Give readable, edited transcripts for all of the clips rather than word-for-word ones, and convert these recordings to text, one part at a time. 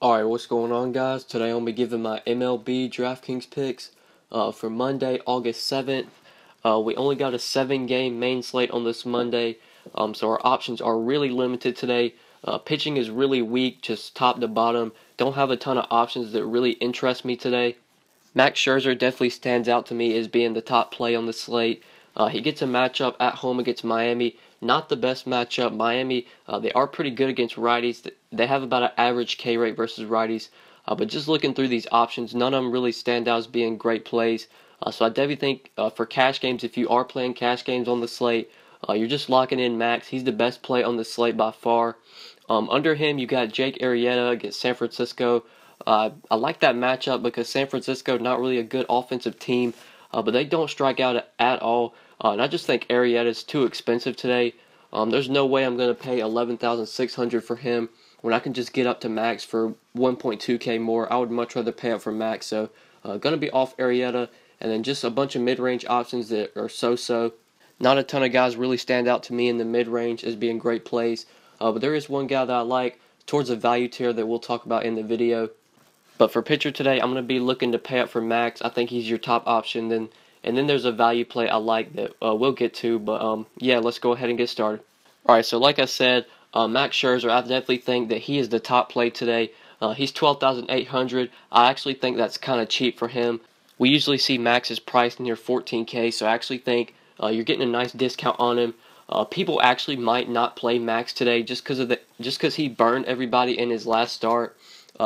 Alright, what's going on, guys? Today I'm going to be giving my MLB DraftKings picks for Monday, August 7th. We only got a 7-game main slate on this Monday, so our options are really limited today. Pitching is really weak, just top to bottom. Don't have a ton of options that really interest me today. Max Scherzer definitely stands out to me as being the top play on the slate. He gets a matchup at home against Miami. Not the best matchup. Miami, they are pretty good against righties. They have about an average K rate versus righties. But just looking through these options, none of them really stand out as being great plays. So I definitely think for cash games, if you are playing cash games on the slate, you're just locking in Max. He's the best play on the slate by far. Under him, you got Jake Arrieta against San Francisco. I like that matchup because San Francisco not really a good offensive team, but they don't strike out at all. And I just think Arrieta is too expensive today. There's no way I'm going to pay $11,600 for him when I can just get up to Max for 1.2K more. I would much rather pay up for Max. So going to be off Arrieta, and then just a bunch of mid-range options that are so-so. Not a ton of guys really stand out to me in the mid-range as being great plays. But there is one guy that I like towards the value tier that we'll talk about in the video. But for pitcher today, I'm going to be looking to pay up for Max. I think he's your top option. And then there's a value play I like that we'll get to. But yeah, let's go ahead and get started. Alright, so like I said, Max Scherzer, I definitely think that he is the top play today. He's $12,800. I actually think that's kind of cheap for him. We usually see Max's price near $14K, so I actually think you're getting a nice discount on him. People actually might not play Max today just because he burned everybody in his last start.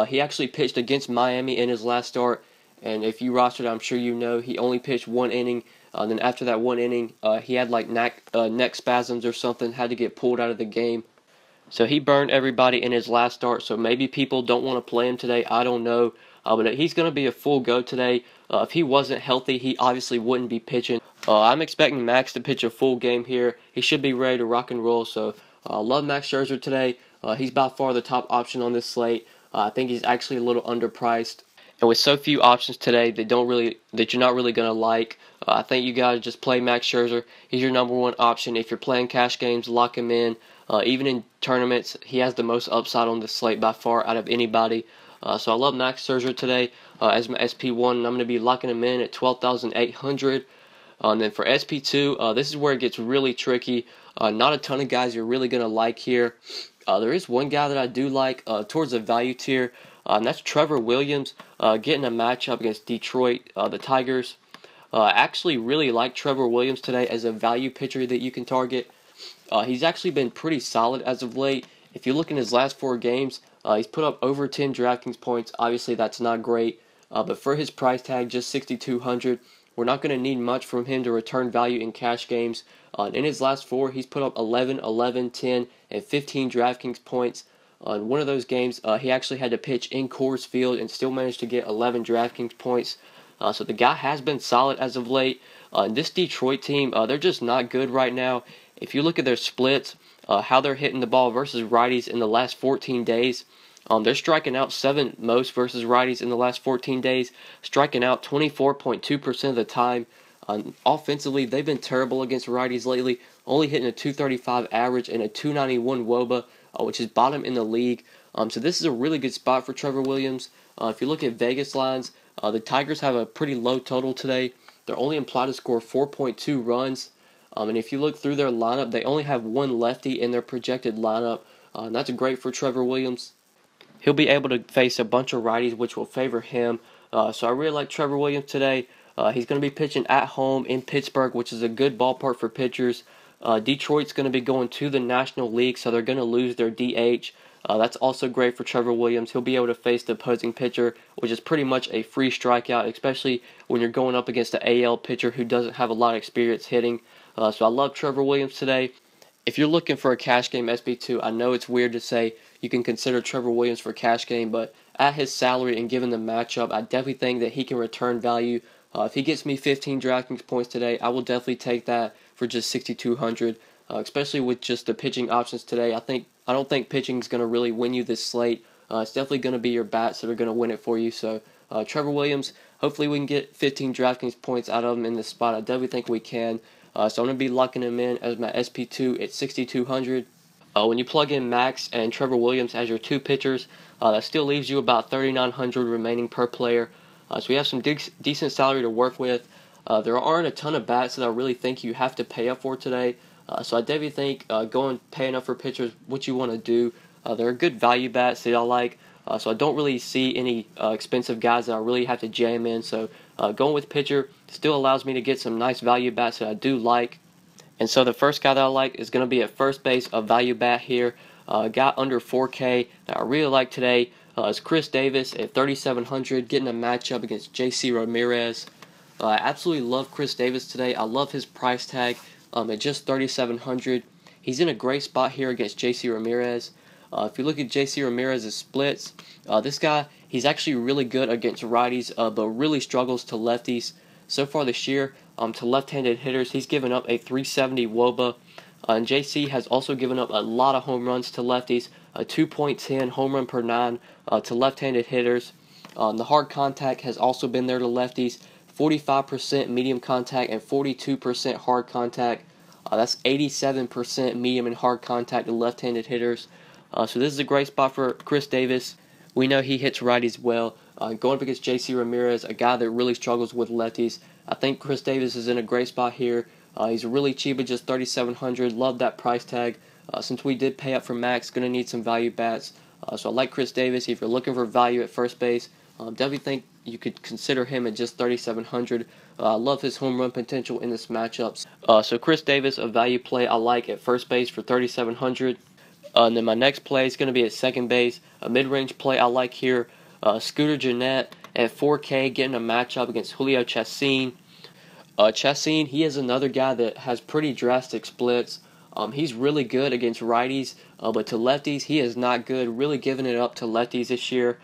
He actually pitched against Miami in his last start, and if you rostered, I'm sure you know, he only pitched one inning. Then after that one inning, he had like neck spasms or something, had to get pulled out of the game. So he burned everybody in his last start, so maybe people don't want to play him today. I don't know. But he's going to be a full go today. If he wasn't healthy, he obviously wouldn't be pitching. I'm expecting Max to pitch a full game here. He should be ready to rock and roll. So I love Max Scherzer today. He's by far the top option on this slate. I think he's actually a little underpriced. And with so few options today that you're not really going to like, I think you got to just play Max Scherzer. He's your number one option. If you're playing cash games, lock him in. Even in tournaments, he has the most upside on the slate by far out of anybody. So I love Max Scherzer today as my SP1, and I'm going to be locking him in at $12,800. And then for SP2, this is where it gets really tricky. Not a ton of guys you're really going to like here. There is one guy that I do like towards the value tier, and that's Trevor Williams getting a matchup against Detroit, the Tigers. I actually really like Trevor Williams today as a value pitcher that you can target. He's actually been pretty solid as of late. If you look in his last 4 games, he's put up over 10 DraftKings points. Obviously, that's not great, but for his price tag, just $6,200, we're not going to need much from him to return value in cash games. In his last 4, he's put up 11, 11, 10, and 15 DraftKings points. In one of those games, he actually had to pitch in Coors Field and still managed to get 11 DraftKings points. So the guy has been solid as of late. This Detroit team, they're just not good right now. If you look at their splits, how they're hitting the ball versus righties in the last 14 days, they're striking out 7th most versus righties in the last 14 days, striking out 24.2% of the time. Offensively, they've been terrible against righties lately, only hitting a 235 average and a 291 WOBA, which is bottom in the league. So this is a really good spot for Trevor Williams. If you look at Vegas lines, the Tigers have a pretty low total today. They're only implied to score 4.2 runs. And if you look through their lineup, they only have one lefty in their projected lineup. And that's great for Trevor Williams. He'll be able to face a bunch of righties, which will favor him. So I really like Trevor Williams today. He's going to be pitching at home in Pittsburgh, which is a good ballpark for pitchers. Detroit's going to be going to the National League, so they're going to lose their DH. That's also great for Trevor Williams. He'll be able to face the opposing pitcher, which is pretty much a free strikeout, especially when you're going up against an AL pitcher who doesn't have a lot of experience hitting. So I love Trevor Williams today. If you're looking for a cash game SP2, I know it's weird to say you can consider Trevor Williams for cash game, but at his salary and given the matchup, I definitely think that he can return value. If he gets me 15 DraftKings points today, I will definitely take that for just $6,200, especially with just the pitching options today. I don't think pitching is going to really win you this slate. It's definitely going to be your bats that are going to win it for you. So Trevor Williams, hopefully we can get 15 DraftKings points out of him in this spot. I definitely think we can. So I'm going to be locking him in as my SP2 at $6,200. When you plug in Max and Trevor Williams as your 2 pitchers, That still leaves you about 3,900 remaining per player. So we have some decent salary to work with. There aren't a ton of bats that I really think you have to pay up for today. So I definitely think going paying up for pitchers, what you want to do. There are good value bats that I like. So I don't really see any expensive guys that I really have to jam in. So going with pitcher still allows me to get some nice value bats that I do like. And so the first guy that I like is going to be at first base, a value bat here. Guy under 4K that I really like today is Chris Davis at 3,700, getting a matchup against JC Ramirez. I absolutely love Chris Davis today. I love his price tag at just 3,700. He's in a great spot here against JC Ramirez. If you look at JC Ramirez's splits, this guy, he's actually really good against righties, but really struggles to lefties. So far this year, to left-handed hitters, he's given up a 370 WOBA. And JC has also given up a lot of home runs to lefties, a 2.10 home run per 9 to left-handed hitters. The hard contact has also been there to lefties, 45% medium contact and 42% hard contact. That's 87% medium and hard contact to left-handed hitters. So this is a great spot for Chris Davis. We know he hits righties well. Going up against JC Ramirez, a guy that really struggles with lefties, I think Chris Davis is in a great spot here. He's really cheap at just 3,700. Love that price tag. Since we did pay up for Max, going to need some value bats. So I like Chris Davis. If you're looking for value at first base, definitely think you could consider him at just 3,700. I love his home run potential in this matchup. So Chris Davis, a value play I like at first base for 3,700. And then my next play is going to be at second base. A mid-range play I like here. Scooter Gennett at 4K getting a matchup against Julio Chacin. Chacin, he is another guy that has pretty drastic splits. He's really good against righties, but to lefties, he is not good. Really giving it up to lefties this year.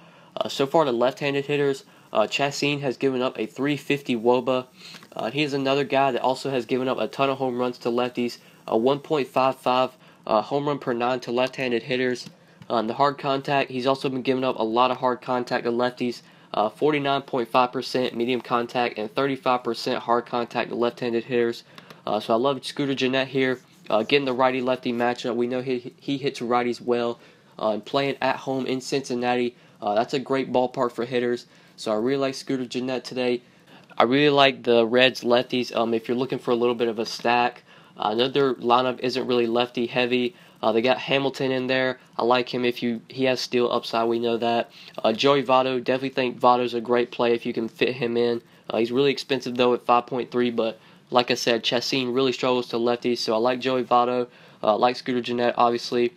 So far to left-handed hitters, Chacin has given up a 350 WOBA. He is another guy that also has given up a ton of home runs to lefties. A 1.55 home run per 9 to left-handed hitters. The hard contact, he's also been giving up a lot of hard contact to lefties. 49.5% medium contact and 35% hard contact to left-handed hitters. So I love Scooter Gennett here. Getting the righty-lefty matchup. We know he hits righties well. Playing at home in Cincinnati, that's a great ballpark for hitters. So I really like Scooter Gennett today. I really like the Reds lefties. If you're looking for a little bit of a stack, I know their lineup isn't really lefty heavy. They got Hamilton in there. I like him he has steal upside. We know that. Joey Votto, definitely think Votto's a great play if you can fit him in. He's really expensive though at 5.3, but like I said, Chacin really struggles to lefties, so I like Joey Votto. I like Scooter Gennett, obviously.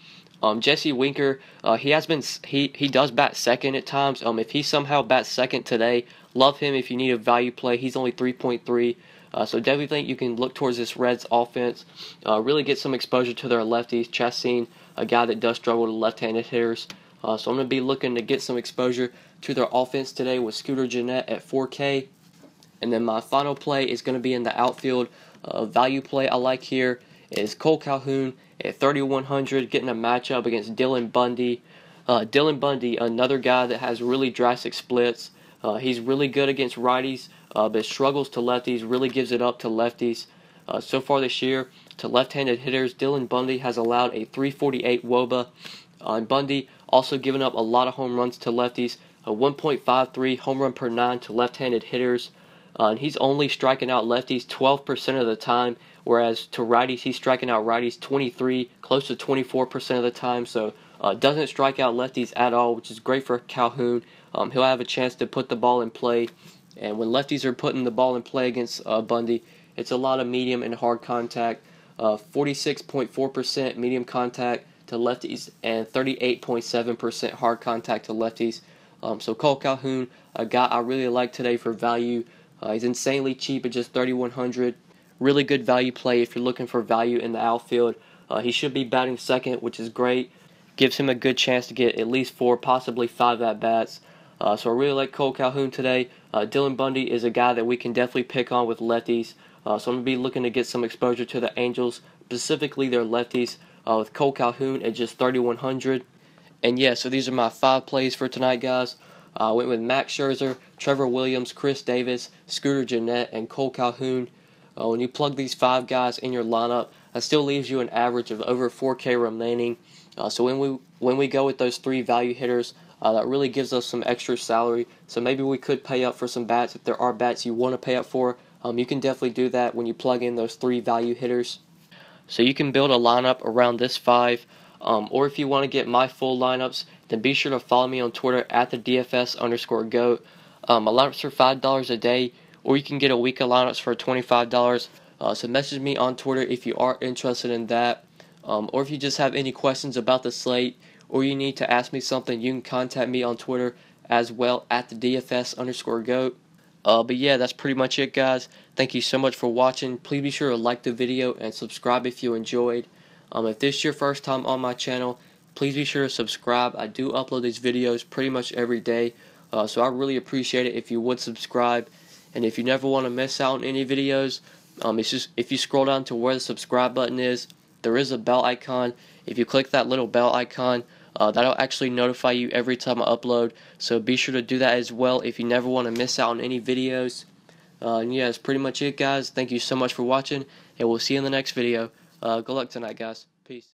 Jesse Winker, he does bat second at times. If he somehow bats second today, love him if you need a value play. He's only 3.3. So definitely think you can look towards this Reds offense. Really get some exposure to their lefties. Chacin, a guy that does struggle to left-handed hitters. So I'm going to be looking to get some exposure to their offense today with Scooter Gennett at 4K. And then my final play is going to be in the outfield. Value play I like here is Cole Calhoun at 3,100, getting a matchup against Dylan Bundy. Dylan Bundy, another guy that has really drastic splits. He's really good against righties, but struggles to lefties, really gives it up to lefties. So far this year, to left-handed hitters, Dylan Bundy has allowed a 348 WOBA. And Bundy also given up a lot of home runs to lefties, a 1.53 home run per 9 to left-handed hitters. And he's only striking out lefties 12% of the time, whereas to righties, he's striking out righties 23, close to 24% of the time. So doesn't strike out lefties at all, which is great for Calhoun. He'll have a chance to put the ball in play. And when lefties are putting the ball in play against Bundy, it's a lot of medium and hard contact. 46.4% medium contact to lefties and 38.7% hard contact to lefties. So Cole Calhoun, a guy I really like today for value. He's insanely cheap at just 3,100. Really good value play if you're looking for value in the outfield. He should be batting second, which is great. Gives him a good chance to get at least 4, possibly 5 at-bats. So I really like Cole Calhoun today. Dylan Bundy is a guy that we can definitely pick on with lefties. So I'm going to be looking to get some exposure to the Angels, specifically their lefties, with Cole Calhoun at just 3,100. And yeah, so these are my 5 plays for tonight, guys. I went with Max Scherzer, Trevor Williams, Chris Davis, Scooter Gennett, and Cole Calhoun. When you plug these 5 guys in your lineup, that still leaves you an average of over 4K remaining. So when we go with those 3 value hitters, That really gives us some extra salary. So maybe we could pay up for some bats. If there are bats you want to pay up for, you can definitely do that when you plug in those 3 value hitters. So you can build a lineup around this 5. Or if you want to get my full lineups, then be sure to follow me on Twitter at the DFS_GOAT. My lineups are $5 a day, or you can get a week of lineups for $25. So message me on Twitter if you are interested in that. Or if you just have any questions about the slate, or you need to ask me something, you can contact me on Twitter as well at the DFS_GOAT. But yeah, that's pretty much it, guys. Thank you so much for watching. Please be sure to like the video and subscribe if you enjoyed. If this is your first time on my channel, please be sure to subscribe. I do upload these videos pretty much every day, so I really appreciate it if you would subscribe. And if you never want to miss out on any videos, it's just if you scroll down to where the subscribe button is, there is a bell icon. If you click that little bell icon, that'll actually notify you every time I upload, so be sure to do that as well if you never want to miss out on any videos. And yeah, that's pretty much it, guys. Thank you so much for watching, and we'll see you in the next video. Good luck tonight, guys. Peace.